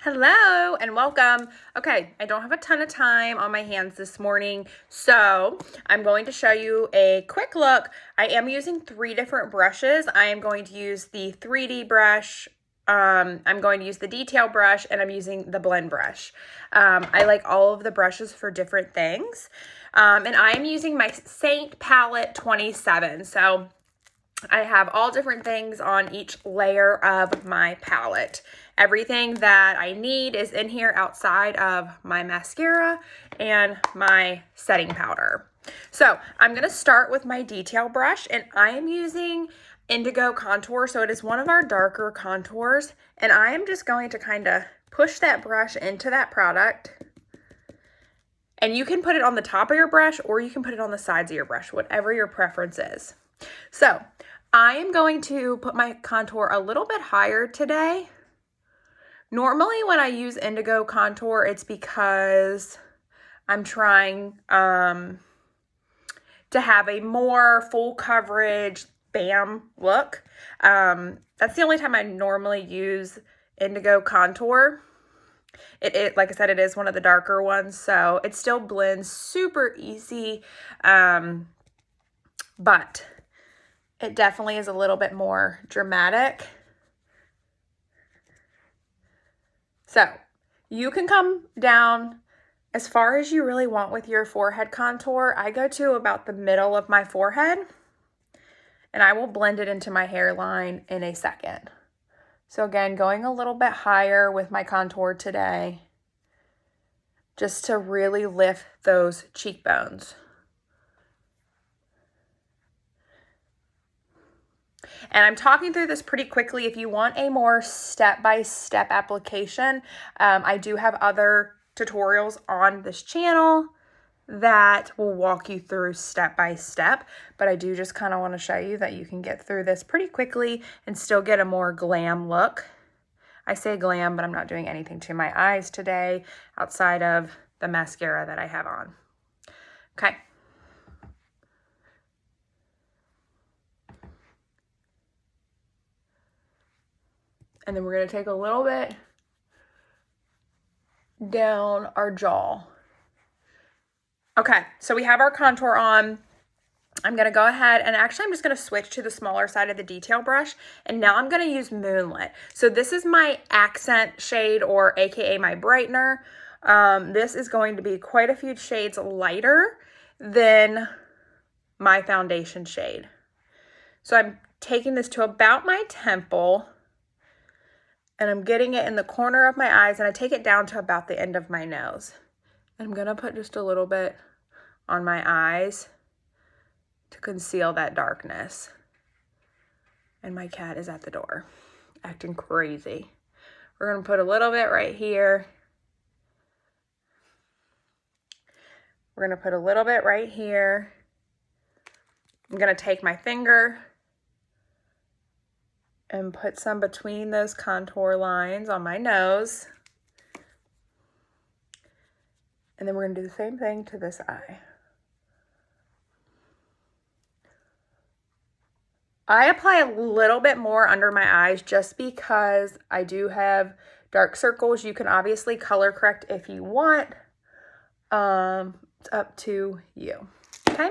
Hello and welcome. Okay, I don't have a ton of time on my hands this morning, so I'm going to show you a quick look. I am using 3 different brushes. I am going to use the 3D brush, I'm going to use the detail brush, and I'm using the blend brush. I like all of the brushes for different things, and I am using my Seint palette 27. So I have all different things on each layer of my palette. Everything that I need is in here outside of my mascara and my setting powder. So I'm going to start with my detail brush, and I am using Indigo Contour. So it is one of our darker contours, and I am just going to kind of push that brush into that product. And you can put it on the top of your brush or you can put it on the sides of your brush, whatever your preference is. So I am going to put my contour a little bit higher today. Normally when I use Indigo Contour, it's because I'm trying to have a more full coverage bam look. That's the only time I normally use Indigo Contour. It like I said, it is one of the darker ones, so it still blends super easy, but it definitely is a little bit more dramatic. So you can come down as far as you really want with your forehead contour. I go to about the middle of my forehead, and I will blend it into my hairline in a second. So again, going a little bit higher with my contour today, just to really lift those cheekbones. And I'm talking through this pretty quickly. If you want a more step-by-step application, I do have other tutorials on this channel that will walk you through step-by-step, but I do just kind of want to show you that you can get through this pretty quickly and still get a more glam look. I say glam, but I'm not doing anything to my eyes today outside of the mascara that I have on. Okay. And then we're going to take a little bit down our jaw. Okay, so we have our contour on. I'm going to go ahead and actually I'm just going to switch to the smaller side of the detail brush, and now I'm going to use Moonlit. So this is my accent shade, or AKA my brightener. This is going to be quite a few shades lighter than my foundation shade. So I'm taking this to about my temple, and I'm getting it in the corner of my eyes, and I take it down to about the end of my nose. And I'm going to put just a little bit on my eyes to conceal that darkness. And my cat is at the door, acting crazy. We're going to put a little bit right here. We're going to put a little bit right here. I'm going to take my finger and put some between those contour lines on my nose. And then we're going to do the same thing to this eye. I apply a little bit more under my eyes just because I do have dark circles. You can obviously color correct if you want. It's up to you. Okay.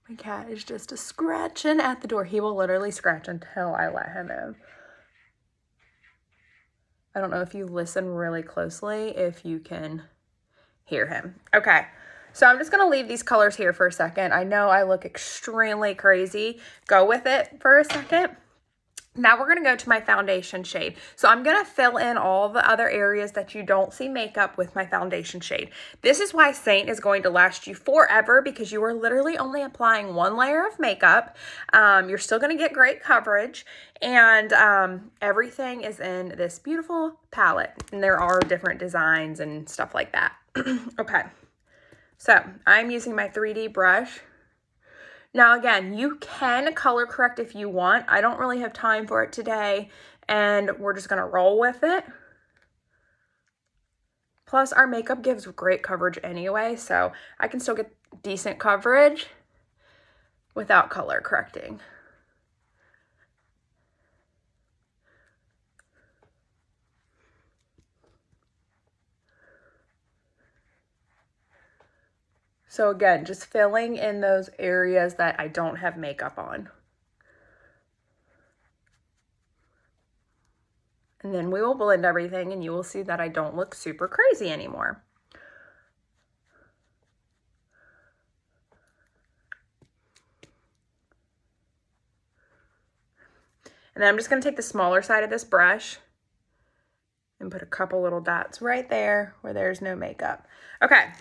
My cat is just a scratching at the door. He will literally scratch until I let him in. I don't know if you listen really closely, if you can hear him. Okay, so I'm just going to leave these colors here for a second. I know I look extremely crazy. Go with it for a second. Now we're going to go to my foundation shade. So I'm going to fill in all the other areas that you don't see makeup with my foundation shade. This is why Seint is going to last you forever, because you are literally only applying 1 layer of makeup. You're still going to get great coverage, and everything is in this beautiful palette. And there are different designs and stuff like that. Okay, so I'm using my 3D brush. Now, again, you can color correct if you want. I don't really have time for it today, and we're just going to roll with it. Plus, our makeup gives great coverage anyway, so I can still get decent coverage without color correcting. So again, just filling in those areas that I don't have makeup on. And then we will blend everything and you will see that I don't look super crazy anymore. And then I'm just going to take the smaller side of this brush and put a couple little dots right there where there's no makeup. Okay,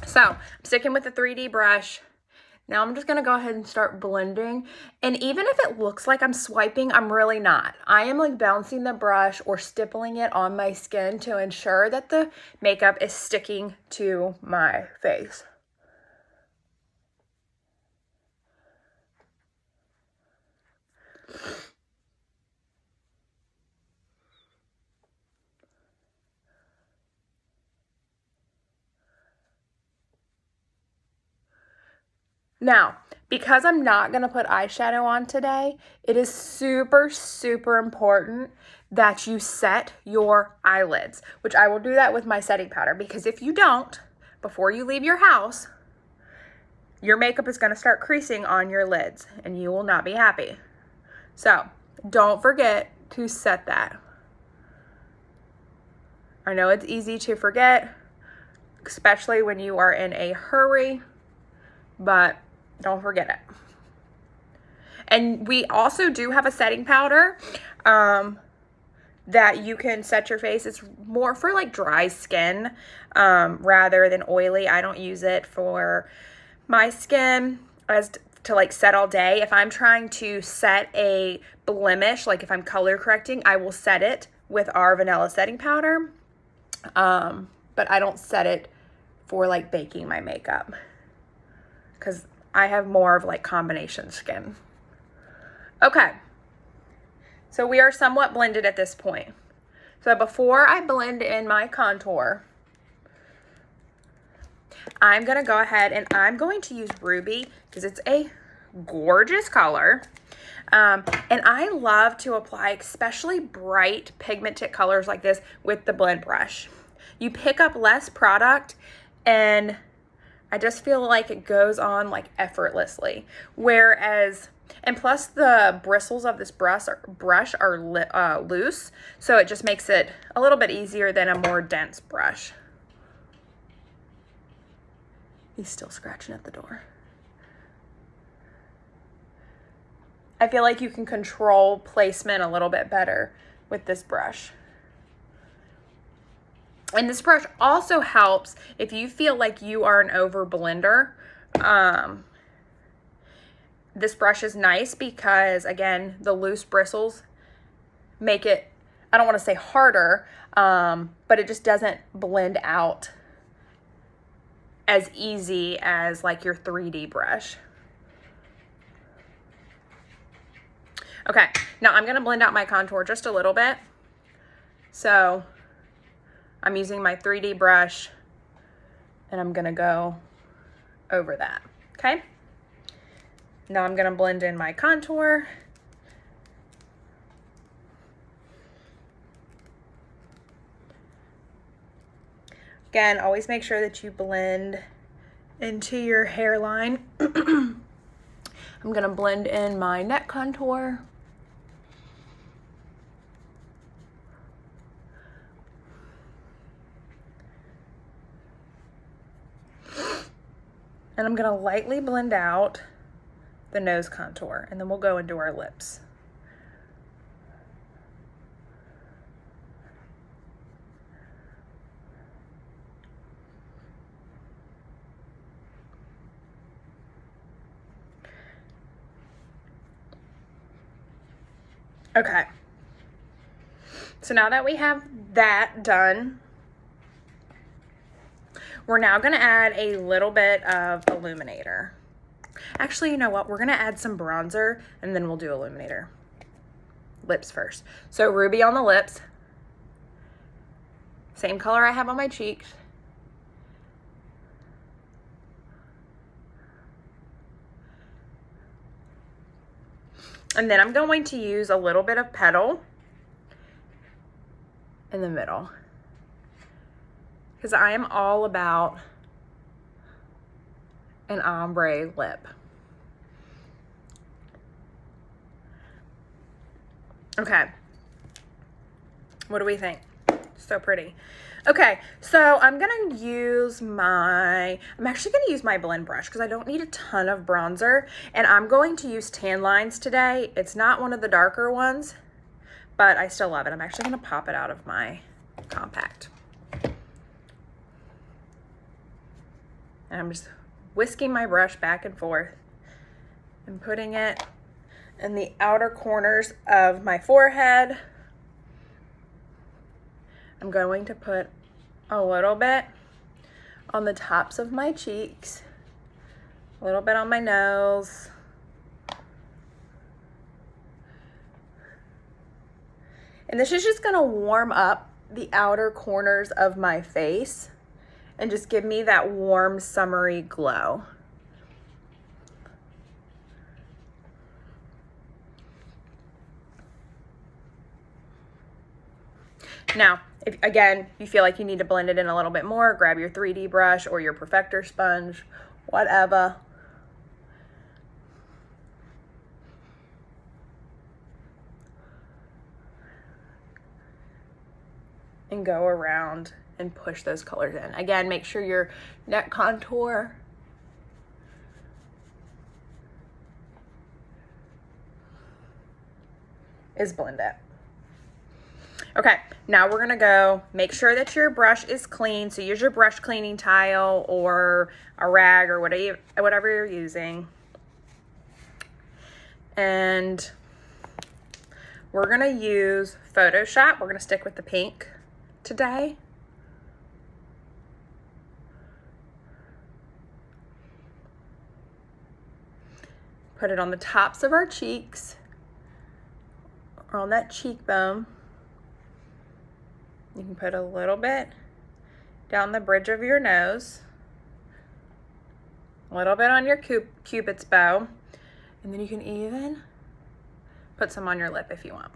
so I'm sticking with the 3D brush. Now I'm just going to go ahead and start blending. And even if it looks like I'm swiping, I'm really not. I am like bouncing the brush or stippling it on my skin to ensure that the makeup is sticking to my face. Now, because I'm not going to put eyeshadow on today, it is super, super important that you set your eyelids, which I will do that with my setting powder, because if you don't, before you leave your house, your makeup is going to start creasing on your lids and you will not be happy. So don't forget to set that. I know it's easy to forget, especially when you are in a hurry, but don't forget it. And we also do have a setting powder that you can set your face. It's more for like dry skin rather than oily. I don't use it for my skin as to like set all day. If I'm trying to set a blemish, like if I'm color correcting, I will set it with our vanilla setting powder. But I don't set it for like baking my makeup because I have more of like combination skin. Okay, so we are somewhat blended at this point. So before I blend in my contour, I'm going to go ahead and I'm going to use Ruby because it's a gorgeous color. And I love to apply especially bright pigmented colors like this with the blend brush. You pick up less product and I just feel like it goes on like effortlessly. Whereas, and plus the bristles of this brush are loose, so it just makes it a little bit easier than a more dense brush. He's still scratching at the door. I feel like you can control placement a little bit better with this brush. And this brush also helps if you feel like you are an over blender. This brush is nice because, again, the loose bristles make it, I don't want to say harder, but it just doesn't blend out as easy as like your 3D brush. Okay, now I'm going to blend out my contour just a little bit. So I'm using my 3D brush and I'm going to go over that, okay? Now I'm going to blend in my contour. Again, always make sure that you blend into your hairline. I'm going to blend in my neck contour. And I'm going to lightly blend out the nose contour, and then we'll go into our lips. Okay. So now that we have that done, we're now going to add a little bit of Illuminator. Actually, you know what? We're going to add some bronzer and then we'll do Illuminator. Lips first. So Ruby on the lips. Same color I have on my cheeks. And then I'm going to use a little bit of Petal in the middle, because I am all about an ombre lip. Okay. What do we think? So pretty. Okay, so I'm actually gonna use my blend brush because I don't need a ton of bronzer, and I'm going to use Tan Lines today. It's not one of the darker ones, but I still love it. I'm actually gonna pop it out of my compact. And I'm just whisking my brush back and forth and putting it in the outer corners of my forehead. I'm going to put a little bit on the tops of my cheeks, a little bit on my nose, and this is just going to warm up the outer corners of my face and just give me that warm, summery glow. Now, if again, you feel like you need to blend it in a little bit more, grab your 3D brush or your perfector sponge, whatever. And go around and push those colors in. Again, make sure your neck contour is blended. Okay, now we're gonna go make sure that your brush is clean. So use your brush cleaning tile or a rag or whatever you're using. And we're gonna use Photoshop. We're gonna stick with the pink today. Put it on the tops of our cheeks or on that cheekbone. You can put a little bit down the bridge of your nose, a little bit on your cupid's bow, and then you can even put some on your lip if you want.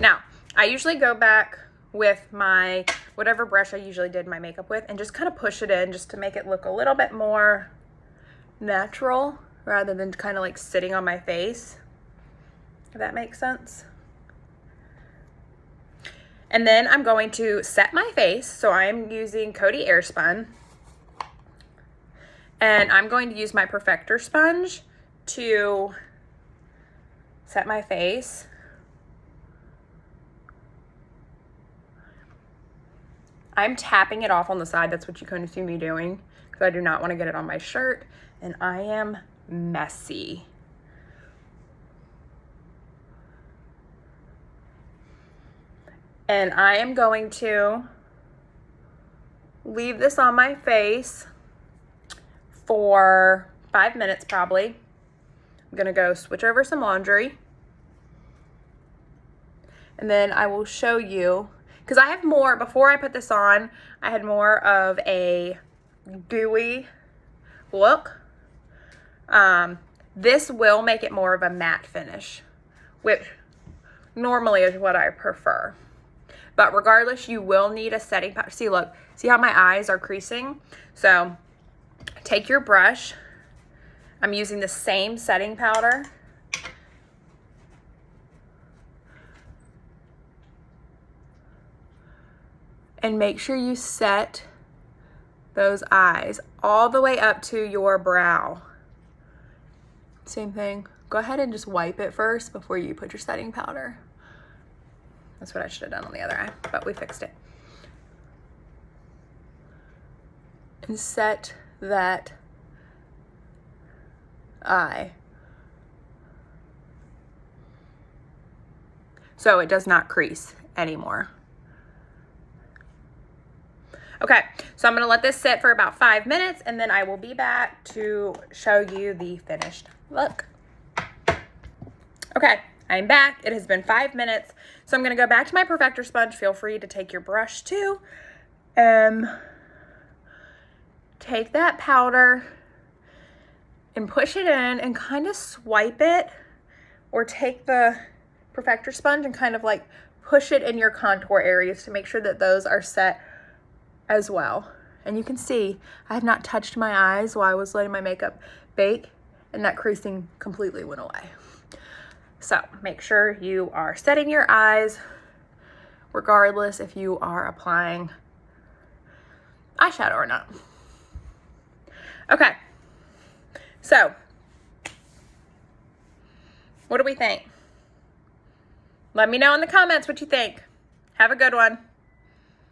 Now, I usually go back with my whatever brush I usually did my makeup with and just kind of push it in just to make it look a little bit more natural rather than kind of like sitting on my face, if that makes sense. And then I'm going to set my face. So I'm using Coty Airspun. And I'm going to use my perfector sponge to set my face. I'm tapping it off on the side. That's what you kind of see me doing because I do not want to get it on my shirt. And I am messy. And I am going to leave this on my face for 5 minutes probably. I'm gonna go switch over some laundry. And then I will show you, because I have more, before I put this on, I had more of a dewy look. This will make it more of a matte finish, which normally is what I prefer. But regardless, you will need a setting powder. See, look, see how my eyes are creasing? So take your brush. I'm using the same setting powder. And make sure you set those eyes all the way up to your brow. Same thing. Go ahead and just wipe it first before you put your setting powder. That's what I should have done on the other eye, but we fixed it. And set that eye so it does not crease anymore. Okay, so I'm gonna let this sit for about 5 minutes and then I will be back to show you the finished look. Okay, I'm back. It has been 5 minutes. So I'm gonna go back to my perfector sponge. Feel free to take your brush too. Take that powder and push it in and kind of swipe it, or take the perfector sponge and kind of like push it in your contour areas to make sure that those are set as well. And you can see I have not touched my eyes while I was letting my makeup bake, and that creasing completely went away. So make sure you are setting your eyes regardless if you are applying eyeshadow or not. Okay, so what do we think? Let me know in the comments what you think. Have a good one.